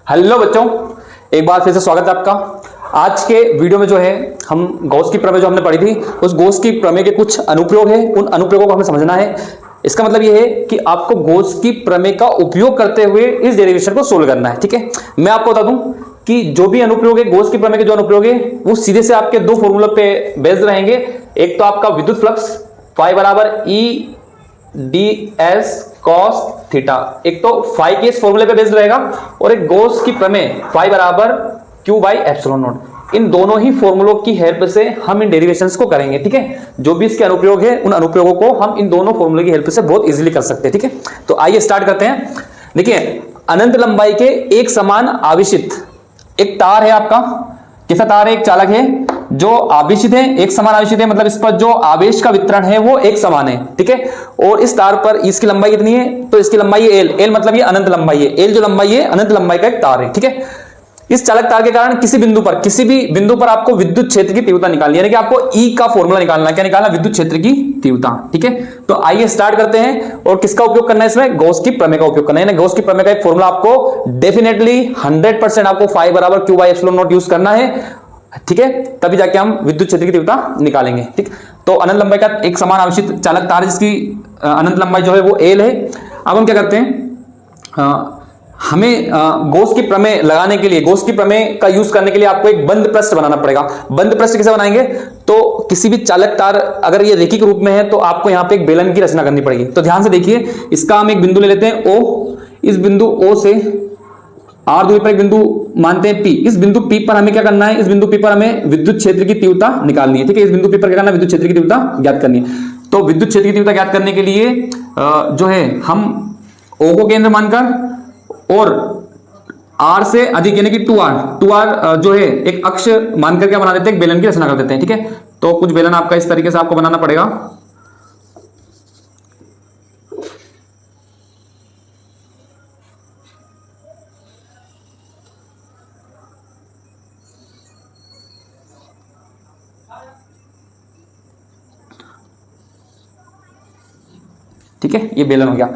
Hello बच्चों, एक बार फिर से स्वागत है आपका। आज के वीडियो में जो है हम गॉस की प्रमेय जो हमने पढ़ी थी, उस गॉस की प्रमेय के कुछ अनुप्रयोग है, उन अनुप्रयोगों को हमें समझना है। इसका मतलब ये है कि आपको गॉस की प्रमेय का उपयोग करते हुए इस डेरिवेशन को सोल्व करना है। ठीक है, मैं आपको बता दूं कि जो भी अनुप्रयोग है, गॉस की प्रमेय के जो अनुप्रयोग है वो सीधे से आपके दो फॉर्मूला पे बेस्ड रहेंगे। एक तो आपका विद्युत फ्लक्स फाई बराबर E D S cos theta, एक तो फाई के इस फॉर्मूले पे बेस्ड रहेगा, और एक गॉस की प्रमेय फाई बराबर क्यू बाई एप्सिलॉन नॉट। इन दोनों ही फॉर्मूलों की हेल्प से हम इन डेरिवेशंस को करेंगे। ठीक है, जो भी इसके अनुप्रयोग है उन अनुप्रयोगों को हम इन दोनों फॉर्मूले की हेल्प से बहुत इजीली कर सकते हैं। ठीक है, तो आइए स्टार्ट करते हैं। देखिए, अनंत लंबाई के एक समान आवेशित एक तार है आपका। कैसा तार है? एक चालक है जो आवेशित है, एक समान आवेशित है, मतलब इस पर जो आवेश का वितरण है वो एक समान है। ठीक है, और इस तार पर इसकी लंबाई कितनी है? तो इसकी लंबाई है एल। एल मतलब ये अनंत लंबाई है। एल जो लंबाई है अनंत लंबाई का एक तार है। ठीक है, इस चालक तार के कारण किसी भी बिंदु पर आपको विद्युत क्षेत्र की तीव्रता निकालनी है, यानी कि आपको ई का फॉर्मूला निकालना है। क्या निकालना? विद्युत क्षेत्र की तीव्रता। ठीक है, तो आइए स्टार्ट करते हैं। और किसका उपयोग करना है इसमें? गॉस की प्रमेय का उपयोग करना है। गॉस की प्रमेय का एक फॉर्मूला आपको डेफिनेटली 100% आपको फाई बराबर Q by epsilon not use करना है। ठीक है, तभी जाके हम विद्युत क्षेत्र की तीव्रता निकालेंगे। ठीक, तो अनंत लंबाई का एक समान आवेशित चालक तार जिसकी अनंत लंबाई जो है वो एल है। अब हम क्या करते हैं, हमें गॉस की प्रमेय लगाने के लिए, गॉस की प्रमेय का यूज करने के लिए आपको एक बंद पृष्ठ बनाना पड़ेगा। बंद पृष्ठ कैसे बनाएंगे? तो किसी भी चालक तार अगर ये रेखिक रूप में है तो आपको यहाँ पे एक बेलन की रचना करनी पड़ेगी। तो ध्यान से देखिए, इसका हम एक बिंदु ले लेते हैं ओ। इस बिंदु ओ से आर दूरी पर एक बिंदु मानते हैं पी। इस बिंदु पी पर हमें क्या करना है? इस बिंदु पी पर हमें विद्युत क्षेत्र की तीव्रता निकालनी है। ठीक है, इस बिंदु पी पर क्या करना है? विद्युत क्षेत्र की तीव्रता ज्ञात करनी है। तो विद्युत क्षेत्र की तीव्रता ज्ञात करने के लिए जो है हम ओ को केंद्र मानकर और आर से अधिक यानी कि टू आर जो है एक अक्ष मानकर क्या बना देते हैं? एक बेलन की रचना कर देते हैं। ठीक है, तो कुछ बेलन आपका इस तरीके से आपको बनाना पड़ेगा। ठीक है, ये बेलन हो गया।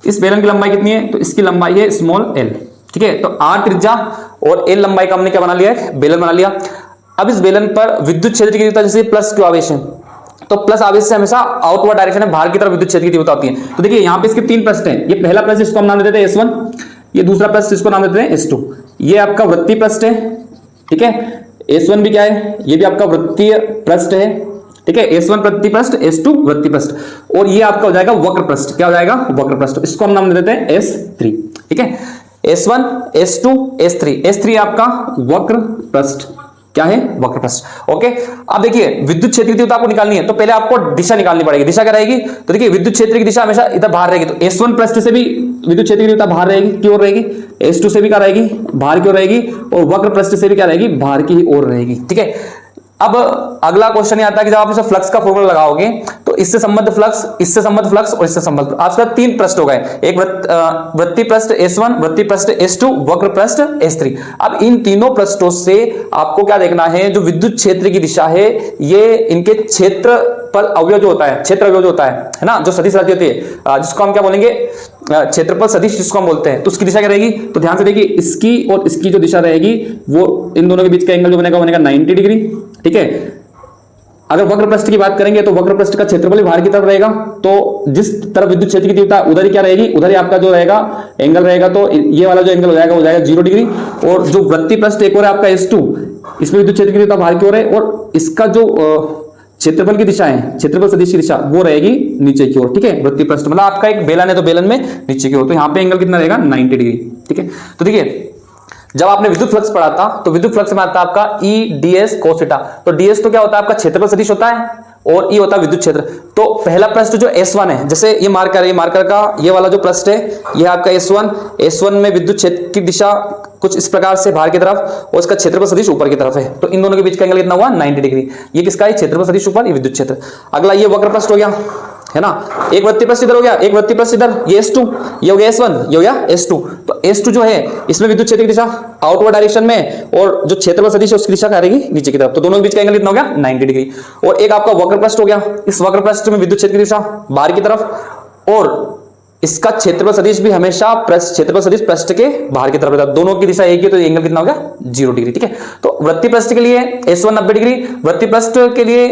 इस बेलन की लंबाई कितनी है? तो इसकी लंबाई है स्मॉल एल। ठीक है, तो आर त्रिज्या और एल लंबाई का हमने क्या बना लिया है? बेलन बना लिया। अब इस बेलन पर विद्युत क्षेत्र की तीव्रता जैसे प्लस क्यू आवेश है, तो प्लस आवेश से हमेशा आउटवर्ड डायरेक्शन में बाहर की तरफ विद्युत क्षेत्र की तीव्रता होती है। तो देखिए, यहाँ पे इसके तीन पृष्ठ हैं। ये पहला पृष्ठ इसको हम नाम देते हैं S1, ये दूसरा पृष्ठ इसको नाम देते हैं S2। ये आपका वृत्तीय पृष्ठ है। ठीक है, S1 भी क्या है? ये भी आपका वृत्तीय पृष्ठ है। ठीक है, S1 वृत्तीय पृष्ठ, S2 वृत्तीय पृष्ठ, और ये आपका हो जाएगा वक्र पृष्ठ। क्या हो जाएगा? वक्र पृष्ठ। इसको हम नाम दे देते हैं S3। ठीक है, S1 S2 S3। S3 आपका वक्र पृष्ठ। क्या है? वक्र पृष्ठ। ओके, अब देखिए, विद्युत क्षेत्र की तीव्रता आपको निकालनी है तो पहले आपको दिशा निकालनी पड़ेगी। दिशा क्या रहेगी? तो देखिए, विद्युत क्षेत्र की दिशा हमेशा इधर बाहर रहेगी। तो S1 पृष्ठ से भी विद्युत क्षेत्र की तीव्रता बाहर रहेगी, की ओर रहेगी। S2 से भी क्या रहेगी? बाहर की ओर रहेगी। और वक्र पृष्ठ से भी क्या रहेगी? बाहर की ओर रहेगी। ठीक है, अब अगला क्वेश्चन ये आता है कि जब आप इसे फ्लक्स का फॉर्मूला लगाओगे तो इससे संबद्ध फ्लक्स, इससे संबद्ध फ्लक्स और इससे संबद्ध, आपके पास तीन पृष्ठ हो गए। एक वृत्तीय पृष्ठ S1, वृत्तीय पृष्ठ S2, वक्र पृष्ठ S3। अब इन तीनों पृष्ठों से आपको क्या देखना है? जो विद्युत क्षेत्र की दिशा है, ये इनके क्षेत्र पर अवयव जो होता है, क्षेत्र अवयव जो होता है ना, जो सदिश राशि होती है, जिसको हम क्या बोलेंगे? क्षेत्रफल सदिश जिसको हम बोलते हैं, तो उसकी दिशा क्या रहेगी? तो ध्यान से देखिए, इसकी और इसकी जो दिशा रहेगी वो इन दोनों के बीच का एंगल जो बनेगा 90 डिग्री। ठीक है, अगर वक्र पृष्ठ की बात करेंगे तो वक्र पृष्ठ का क्षेत्रफल बाहर की तरफ रहेगा, तो जिस तरफ विद्युत क्षेत्र की तीव्रता उधर ही क्या रहेगी? उधर ही आपका जो रहेगा एंगल रहेगा। तो ये वाला जो एंगल हो जाएगा 0 डिग्री। और जो वृत्तीय पृष्ठ एक और है आपका S2, इसमें विद्युत क्षेत्र की तीव्रता बाहर की ओर है, और इसका जो क्षेत्रफल की दिशा है, क्षेत्रफल सदिश की दिशा, वो रहेगी नीचे की ओर। ठीक है, वृत्तीय पृष्ठ मतलब आपका एक बेलन है तो बेलन में नीचे की ओर, तो यहाँ पे एंगल कितना रहेगा? 90 डिग्री। ठीक है, तो देखिए, जब आपने विद्युत फ्लक्स पढ़ा था तो विद्युत फ्लक्स में आता है आपका ई ds cos थीटा। तो ds तो क्या होता है? आपका क्षेत्रफल सदिश होता है, और ई होता है विद्युत क्षेत्र। तो पहला पृष्ठ जो S1 है, जैसे ये मार्कर है, ये मार्कर का ये वाला जो पृष्ठ है, ये आपका S1 में विद्युत क्षेत्र की दिशा कुछ इस प्रकार से बाहर की तरफ, और इसका क्षेत्रफल सदिश ऊपर की तरफ है। तो इन दोनों के बीच का एंगल कितना हुआ? 90 डिग्री। ये किसका है? क्षेत्रफल सदिश ऊपर, ये विद्युत क्षेत्र। अगला ये वक्र पृष्ठ हो गया, है ना। एक वृत्तीय पृष्ठ इधर हो गया, एक वृत्तीय पृष्ठ इधर, ये S2, ये हो गया S1, ये हो गया S2। तो S2 जो है इसमें विद्युत क्षेत्र की दिशा आउटवर्ड डायरेक्शन में, और जो क्षेत्रफल सदिश है उसकी दिशा क्या रहेगी? नीचे की तरफ। तो दोनों के बीच का एंगल कितना हो गया? 90 डिग्री। और एक आपका वक्र पृष्ठ हो गया, इस वक्र पृष्ठ में विद्युत क्षेत्र की दिशा बाहर की तरफ, और इसका क्षेत्रफल सदिश भी हमेशा क्षेत्रफल सदिश पृष्ठ के बाहर की तरफ रहता है। दोनों की दिशा एक ही, तो एंगल कितना हो गया 0 डिग्री। ठीक है, तो वृत्तीय पृष्ठ के लिए S1 90 डिग्री, वृत्तीय पृष्ठ के लिए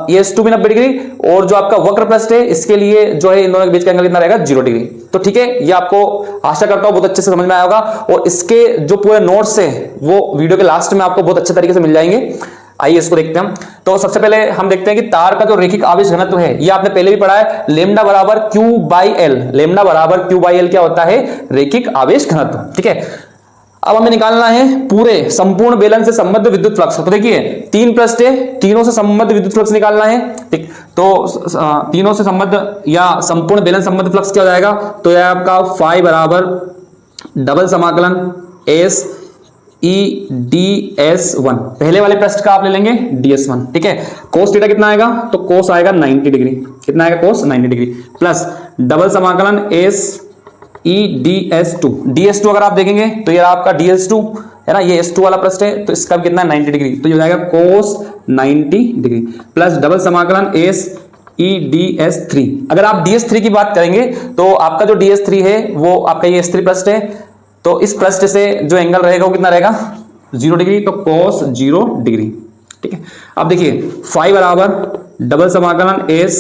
ये S2 भी 90 डिग्री, और जो आपका वक्र पृष्ठ है इसके लिए जो है इन दोनों के बीच का एंगल कितना रहेगा 0 डिग्री। तो ठीक है, ये आपको आशा करता हूं बहुत अच्छे से समझ में आया होगा, और इसके जो पूरे नोट्स है वो वीडियो के लास्ट में आपको बहुत अच्छे तरीके से मिल जाएंगे। आइए इसको देखते हैं हम। तो सबसे पहले हम देखते हैं कि तार का जो रैखिक आवेश घनत्व है, ये आपने पहले भी पढ़ा है, लेमडा बराबर Q/L। लेमडा बराबर Q/L क्या होता है? रैखिक आवेश घनत्व। ठीक है, अब हमें निकालना है पूरे संपूर्ण बेलन से संबद्ध विद्युत फ्लक्स। तो देखिए 3 पृष्ठ है, तीनों से संबद्ध विद्युत फ्लक्स निकालना है। ठीक, तो तीनों से संबद्ध या संपूर्ण बेलन संबद्ध फ्लक्स क्या हो जाएगा? तो यह आपका फाई बराबर डबल समाकलन S EDS1, पहले वाले पृष्ठ का आप ले लेंगे DS1। ठीक है, कोस थीटा कितना आएगा? तो कोस आएगा 90 डिग्री। कितना आएगा? कोस 90 डिग्री प्लस डबल समाकलन S EDS2। DS2 अगर आप देखेंगे तो ये आपका DS2 है ना, ये S2 वाला पृष्ठ है, तो इसका भी कितना है 90 डिग्री, तो ये हो जाएगा कोस 90 डिग्री प्लस डबल समाकलन S EDS3। अगर आप DS3 की बात करेंगे तो आपका जो DS3 है वो आपका ये S3 पृष्ठ है, तो इस पृष्ठ से जो एंगल रहेगा वो कितना रहेगा 0 डिग्री, तो cos 0 डिग्री। ठीक है, अब देखिए फाई बराबर डबल समाकलन S,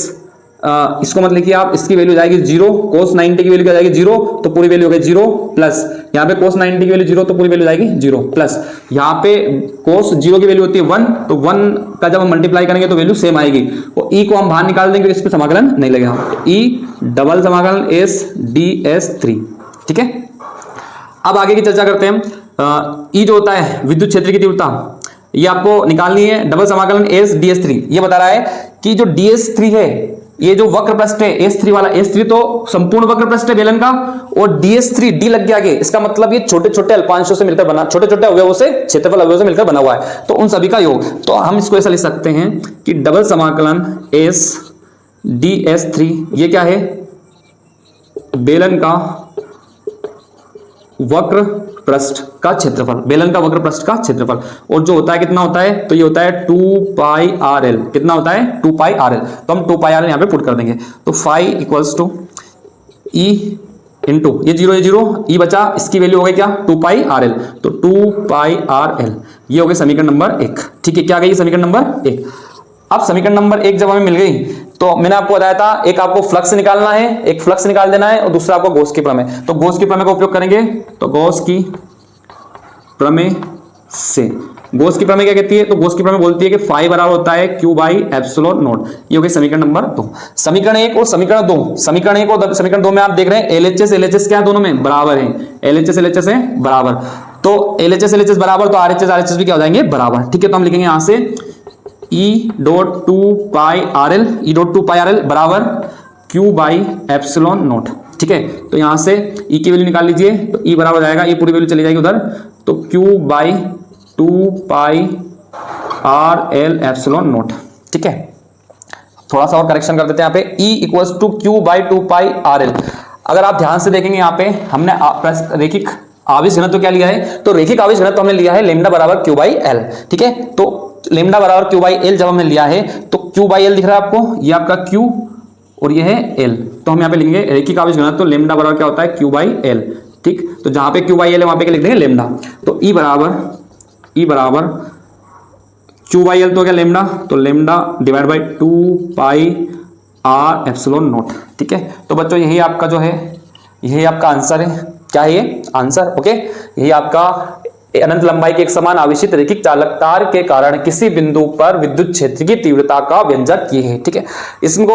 इसको मत लिखिए आप, इसकी वैल्यू जाएगी 0, cos 90 की वैल्यू क्या जाएगी 0, तो पूरी वैल्यू हो गई 0 प्लस यहाँ पे cos 90 की वैल्यू 0, तो पूरी वैल्यू जाएगी 0 प्लस यहाँ पे cos 0 की वैल्यू होती है 1, तो 1 का जब हम मल्टीप्लाई करेंगे तो वैल्यू सेम आएगी, और e को हम बाहर निकाल देंगे, इस पे समाकलन नहीं लगेगा, e डबल समाकलन S DS3। ठीक है, अब आगे की चर्चा करते हैं। ई जो होता है विद्युत क्षेत्र की तीव्रता, ये आपको निकालनी है, डबल समाकलन S DS3। ये बता रहा है कि जो DS3 है, ये जो वक्र पृष्ठ है S3 वाला, S3 तो संपूर्ण वक्र पृष्ठ है बेलन का, और DS3 D लग गया आगे, इसका मतलब ये छोटे छोटे अल्पांशों से मिलकर बना, छोटे छोटे अवयवों से, क्षेत्रफल अवयवों से मिलकर बना हुआ है, तो उन सभी का योग। तो हम इसको ऐसा लिख सकते हैं कि डबल समाकलन S DS3 ये क्या है? बेलन का वक्र पृष्ठ का क्षेत्रफल, बेलन का वक्र पृष्ठ का क्षेत्रफल, और जो होता है कितना होता है? तो ये होता है 2πRL। कितना होता है? 2πRL। तो हम 2πRL यहां पे पुट कर देंगे, तो phi equals to E into ये 0 E बचा, इसकी वैल्यू हो गई क्या 2πRL, तो 2πRL ये हो गई समीकरण नंबर 1। ठीक है, क्या गई समीकरण नंबर 1। अब समीकरण नंबर 1 जब हमें मिल गई तो मैंने आपको बताया था एक आपको फ्लक्स निकालना है, एक फ्लक्स निकाल देना है, और दूसरा आपको गॉस की प्रमेय। तो गॉस की प्रमेय का उपयोग करेंगे, तो गॉस की प्रमेय से, गॉस की प्रमेय क्या कहती है? तो गॉस की प्रमेय बोलती है कि फाई बराबर होता है Q/ε0। ये हो गई समीकरण नंबर 2। समीकरण 1 और समीकरण 2, समीकरण 1 और समीकरण 2 में आप देख रहे हैं LHS क्या है? दोनों में बराबर है, LHS है बराबर, तो LHS बराबर, तो RHS भी क्या हो जाएंगे बराबर। ठीक है, तो हम लिखेंगे यहां से E.2πRL बराबर Q/ε0। ठीक है, तो यहां से E की वैल्यू निकाल लीजिए, तो E बराबर जाएगा, ये पूरी वैल्यू चली जाएगी उधर, तो Q/2πRL/ε0। ठीक है, थोड़ा सा और करेक्शन कर देते हैं यहाँ पे, E इक्वल्स टू Q/2πRL। अगर आप ध्यान से देखेंगे यहाँ पे हमने रैखिक आवेश घनत्व क्या लिया है? तो रैखिक आवेश घनत्व हमने लिया है लेमडा बराबर Q/L। ठीक है, तो लेमडा बराबर Q/L जब हमने लिया है, तो Q/L दिख रहा है आपको, ये आपका Q और ये है L, तो हम यहाँ पे लिखेंगे रैखिक आवेश घनत्व, तो लेमडा बराबर क्या होता है Q/L। ठीक, तो जहां पे Q/L है वहां पे क्या लिख देंगे लेमडा, तो E बराबर Q/L तो क्या लेमडा, तो लेमडा डिवाइड बाई 2πR/ε0। ठीक है, तो बच्चों यही आपका जो है, यही आपका आंसर है। क्या है ये आंसर? ओके, यही आपका अनंत लंबाई के एक समान आवेशित रैखिक चालक तार के कारण किसी बिंदु पर विद्युत क्षेत्र की तीव्रता का व्यंजक ये है। ठीक है, इसको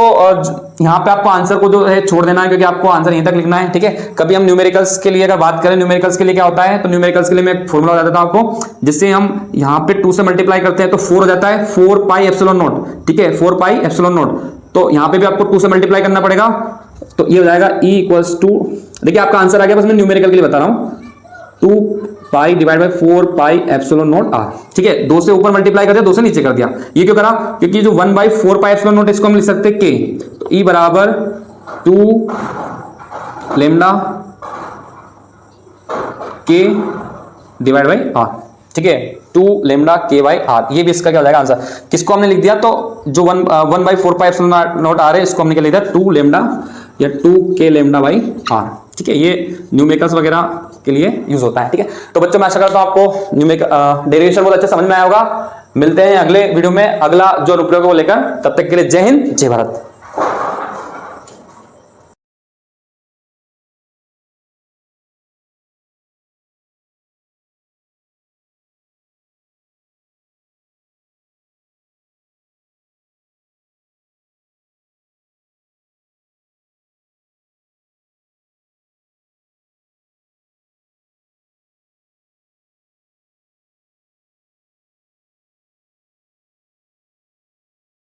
यहाँ पे आपको आंसर को जो है छोड़ देना है, क्योंकि आपको आंसर यहीं तक लिखना है। ठीक है, कभी हम न्यूमेरिकल्स के लिए अगर बात करें, न्यूमेरिकल्स के लिए क्या होता है, तो न्यूमेरिकल्स के लिए मैं एक फॉर्मूला बता देता हूं आपको, जिससे हम यहाँ पे 2 से मल्टीप्लाई करते हैं तो 4 हो जाता है, 4πε0। ठीक है, 4πε0, तो यहाँ पे भी आपको 2 से मल्टीप्लाई करना पड़ेगा, तो ये हो जाएगा E इक्वल्स टू, देखिए आपका आंसर आ गया, बस मैं न्यूमेरिकल के लिए बता रहा हूँ, 2π डिवाइड बाई 4πε0R। ठीक है, 2 से ऊपर मल्टीप्लाई कर दिया, 2 से नीचे कर दिया। ये क्यों करा? क्योंकि जो 1/4πε0 इसको हम लिख सकते हैं K, तो E बराबर 2 lambda K divide by R। ठीक है, 2 लेमडा K/R, ये भी इसका क्या हो जाएगा आंसर। किसको हमने लिख दिया? तो जो 1/4πε0R है इसको हमने क्या लिख दिया 2 लेमडा, या 2k लैम्डा बाई आर। ठीक है, ये न्यूमेरिकल्स वगैरह के लिए यूज होता है। ठीक है, तो बच्चों मैं आशा करता हूं आपको न्यूमेरिकल डेरिवेशन बहुत अच्छे समझ में आया होगा। मिलते हैं अगले वीडियो में अगला जो अनुप्रयोग है वो लेकर, तब तक के लिए जय हिंद जय भारत।